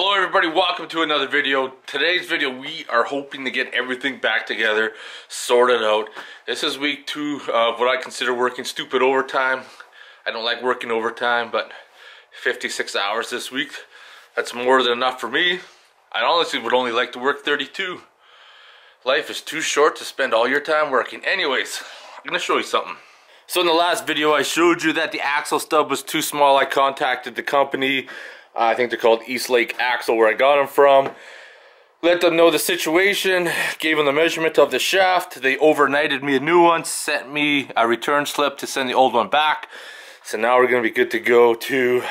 Hello everybody, welcome to another video. Today's video we are hoping to get everything back together, sorted out. This is week 2 of what I consider working stupid overtime. I don't like working overtime, but 56 hours this week, that's more than enough for me. I honestly would only like to work 32. Life is too short to spend all your time working. Anyways, I'm gonna show you something. So in the last video I showed you that the axle stub was too small. I contacted the company. I think they're called East Lake Axle, where I got them from. Let them know the situation, gave them the measurement of the shaft. They overnighted me a new one, sent me a return slip to send the old one back. So now we're going to be good to go to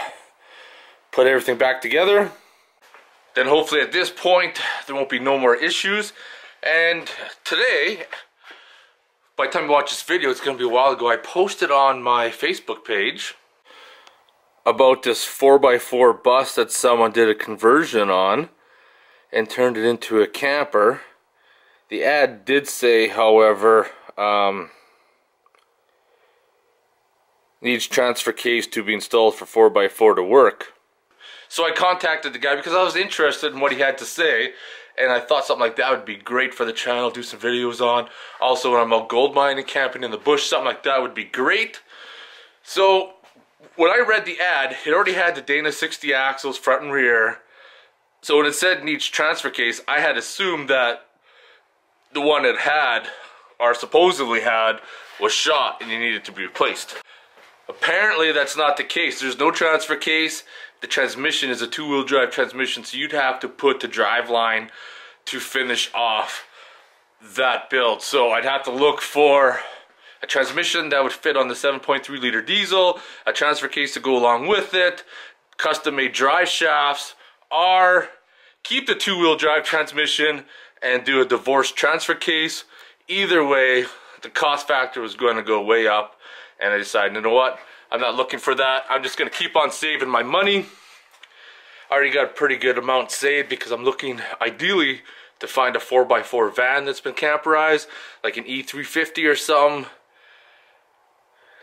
put everything back together. Then hopefully at this point there won't be no more issues. And today, by the time you watch this video, it's going to be a while ago, I posted on my Facebook page about this 4x4 bus that someone did a conversion on and turned it into a camper. The ad did say, however, needs transfer case to be installed for 4x4 to work. So I contacted the guy because I was interested in what he had to say, and I thought something like that would be great for the channel, do some videos on. Also when I'm out gold mining, camping in the bush, something like that would be great. So when I read the ad, it already had the Dana 60 axles front and rear. So when it said needs transfer case, I had assumed that the one it had, or supposedly had, was shot and it needed to be replaced. Apparently that's not the case. There's no transfer case. The transmission is a 2-wheel drive transmission, so you'd have to put the drive line to finish off that build. So I'd have to look for a transmission that would fit on the 7.3 liter diesel, a transfer case to go along with it, custom made drive shafts, or keep the 2-wheel drive transmission and do a divorced transfer case. Either way, the cost factor was going to go way up, and I decided, you know what, I'm not looking for that. I'm just going to keep on saving my money. I already got a pretty good amount saved because I'm looking ideally to find a 4x4 van that's been camperized, like an E350 or something.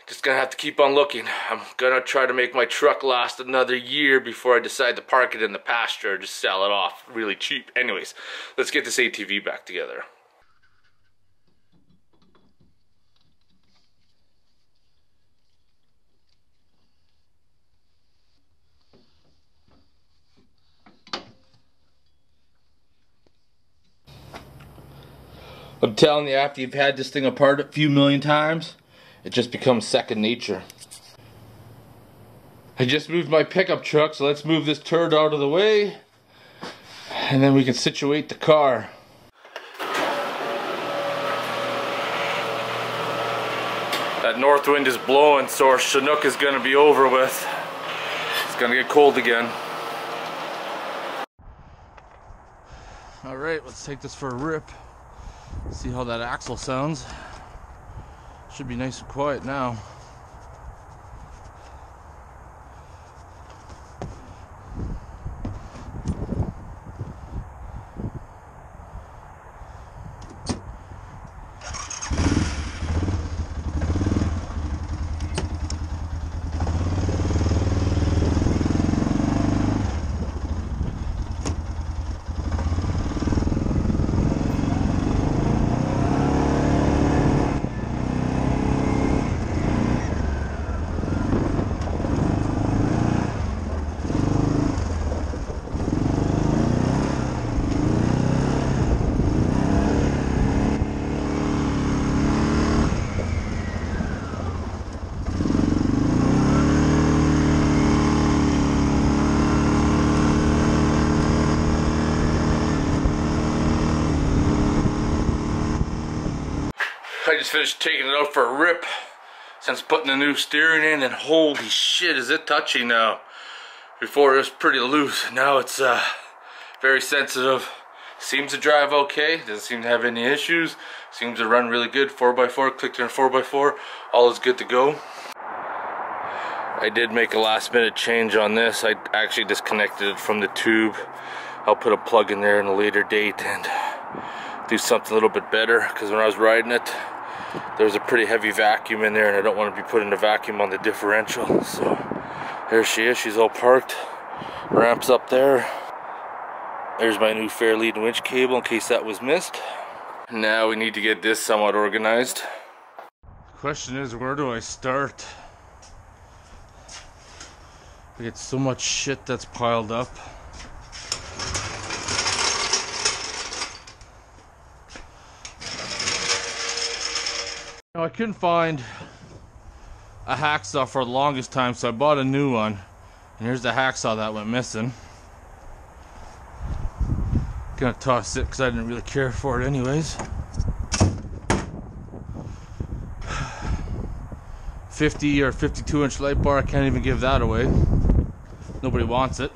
Just gonna have to keep on looking. I'm gonna try to make my truck last another year before I decide to park it in the pasture or just sell it off really cheap. Anyways, let's get this ATV back together. I'm telling you, after you've had this thing apart a few million times, it just becomes second nature. I just moved my pickup truck, so let's move this turd out of the way, and then we can situate the car. That north wind is blowing, so our Chinook is going to be over with. It's going to get cold again. Alright, let's take this for a rip. See how that axle sounds. Should be nice and quiet now. I just finished taking it out for a rip since putting the new steering in, and holy shit, is it touchy now. Before it was pretty loose, now it's very sensitive. Seems to drive okay, doesn't seem to have any issues, seems to run really good. 4x4, clicked in 4x4, all is good to go. I did make a last minute change on this. I actually disconnected it from the tube. I'll put a plug in there in a later date and do something a little bit better, because when I was riding it, there's a pretty heavy vacuum in there and I don't want to be putting the vacuum on the differential. So there she is, she's all parked, ramps up there. There's my new fair lead and winch cable in case that was missed. Now we need to get this somewhat organized. The question is, where do I start? I get so much shit that's piled up. Now, I couldn't find a hacksaw for the longest time, so I bought a new one. And here's the hacksaw that went missing. Gonna toss it because I didn't really care for it anyways. 50 or 52 inch light bar, I can't even give that away. Nobody wants it.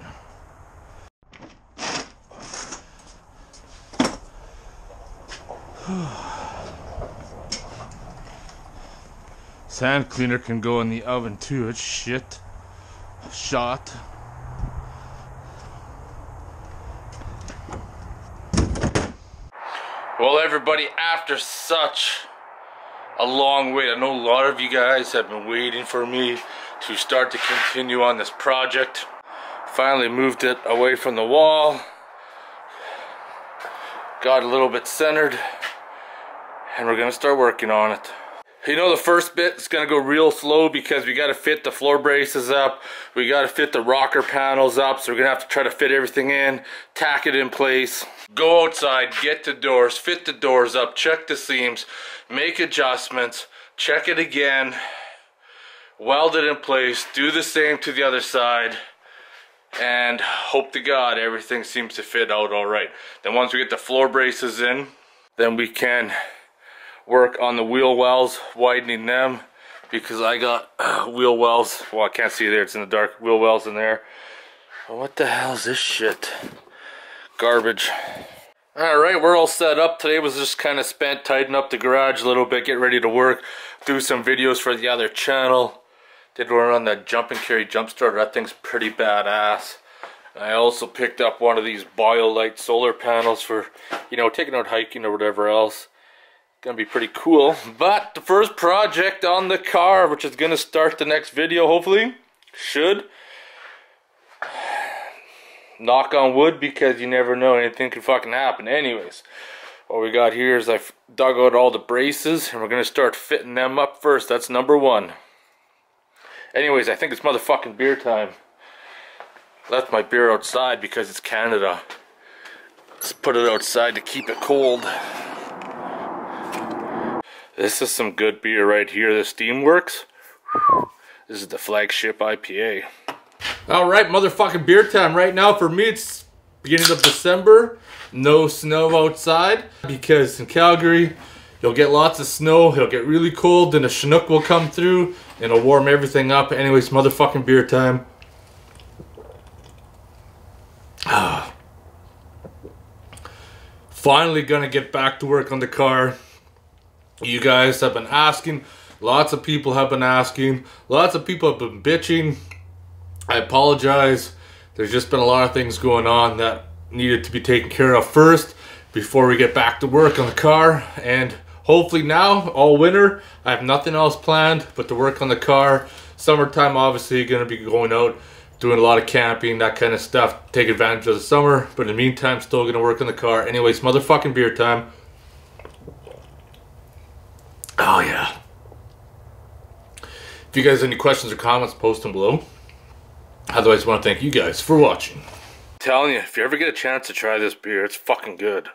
Sand cleaner can go in the oven too, it's shit. Shot. Well, everybody, after such a long wait, I know a lot of you guys have been waiting for me to start to continue on this project. Finally moved it away from the wall, got a little bit centered, and we're gonna start working on it. You know, the first bit is gonna go real slow because we gotta fit the floor braces up, we gotta fit the rocker panels up, so we're gonna have to try to fit everything in, tack it in place. Go outside, get the doors, fit the doors up, check the seams, make adjustments, check it again, weld it in place, do the same to the other side, and hope to God everything seems to fit out alright. Then once we get the floor braces in, then we can work on the wheel wells, widening them, because I got wheel wells, well, I can't see there, it's in the dark, wheel wells in there. What the hell is this shit? Garbage. Alright, we're all set up. Today was just kind of spent tidying up the garage a little bit, get ready to work, do some videos for the other channel. Did one on that jump and carry jump starter, that thing's pretty badass. I also picked up one of these BioLite solar panels for, you know, taking out hiking or whatever else. Gonna be pretty cool. But the first project on the car, which is gonna start the next video hopefully, should, knock on wood because you never know, anything can fucking happen. Anyways, what we got here is I've dug out all the braces and we're gonna start fitting them up first. That's number one. Anyways, I think it's motherfucking beer time. Left my beer outside because it's Canada. Let's put it outside to keep it cold. This is some good beer right here, the Steamworks. This is the flagship IPA. Alright, motherfucking beer time. Right now for me it's beginning of December. No snow outside because in Calgary you'll get lots of snow, it'll get really cold, then a Chinook will come through and it'll warm everything up. Anyways, motherfucking beer time. Finally gonna get back to work on the car. You guys have been asking, lots of people have been asking, lots of people have been bitching. I apologize. There's just been a lot of things going on that needed to be taken care of first before we get back to work on the car. And hopefully now, all winter, I have nothing else planned but to work on the car. Summertime, obviously, going to be going out, doing a lot of camping, that kind of stuff. Take advantage of the summer. But in the meantime, still going to work on the car. Anyways, motherfucking beer time. Oh, yeah. If you guys have any questions or comments, post them below. Otherwise, I want to thank you guys for watching. I'm telling you, if you ever get a chance to try this beer, it's fucking good.